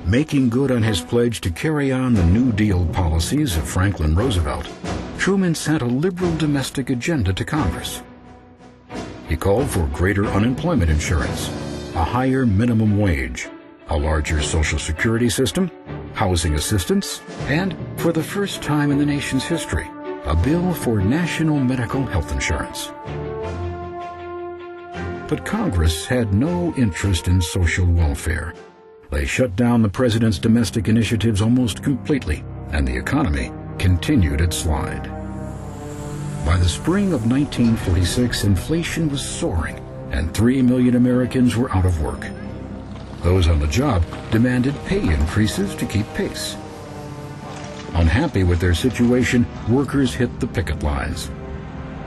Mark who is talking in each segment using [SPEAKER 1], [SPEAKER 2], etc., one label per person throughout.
[SPEAKER 1] Making good on his pledge to carry on the New Deal policies of Franklin Roosevelt, Truman sent a liberal domestic agenda to Congress. He called for greater unemployment insurance, a higher minimum wage, a larger Social Security system, housing assistance, and, for the first time in the nation's history, a bill for national medical health insurance. But Congress had no interest in social welfare. They shut down the president's domestic initiatives almost completely, and the economy continued its slide. By the spring of 1946, inflation was soaring, and 3 million Americans were out of work. Those on the job demanded pay increases to keep pace. Unhappy with their situation, workers hit the picket lines.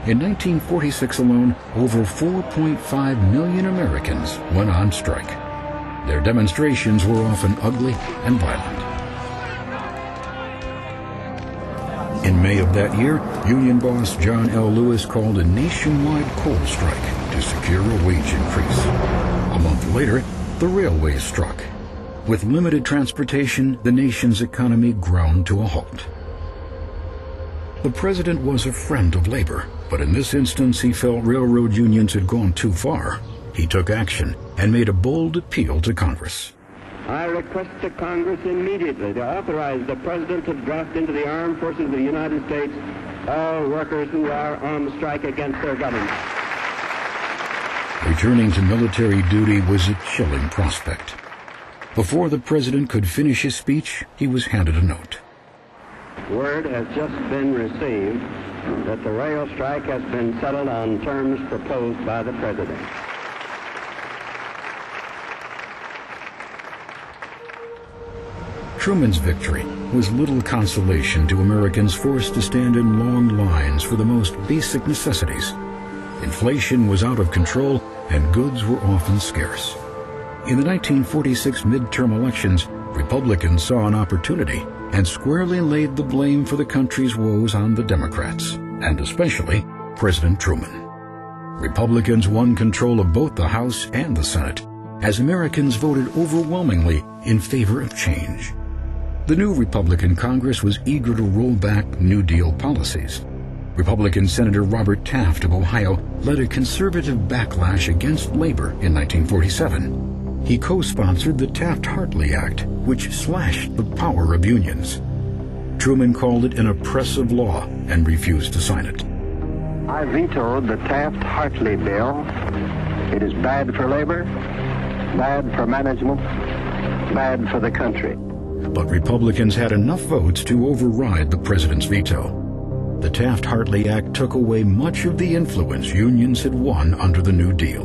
[SPEAKER 1] In 1946 alone, over 4.5 million Americans went on strike. Their demonstrations were often ugly and violent. In May of that year, union boss John L. Lewis called a nationwide coal strike to secure a wage increase. A month later, the railways struck. With limited transportation, the nation's economy ground to a halt. The president was a friend of labor, but in this instance he felt railroad unions had gone too far. He took action and made a bold appeal to Congress.
[SPEAKER 2] I request the Congress immediately to authorize the President to draft into the armed forces of the United States all workers who are on strike against their government.
[SPEAKER 1] Returning to military duty was a chilling prospect. Before the President could finish his speech, he was handed a note.
[SPEAKER 2] Word has just been received that the rail strike has been settled on terms proposed by the President.
[SPEAKER 1] Truman's victory was little consolation to Americans forced to stand in long lines for the most basic necessities. Inflation was out of control and goods were often scarce. In the 1946 midterm elections, Republicans saw an opportunity and squarely laid the blame for the country's woes on the Democrats, and especially President Truman. Republicans won control of both the House and the Senate, as Americans voted overwhelmingly in favor of change. The new Republican Congress was eager to roll back New Deal policies. Republican Senator Robert Taft of Ohio led a conservative backlash against labor in 1947. He co-sponsored the Taft-Hartley Act, which slashed the power of unions. Truman called it an oppressive law and refused to sign it.
[SPEAKER 2] I vetoed the Taft-Hartley bill. It is bad for labor, bad for management, bad for the country.
[SPEAKER 1] But Republicans had enough votes to override the president's veto. The Taft-Hartley Act took away much of the influence unions had won under the New Deal.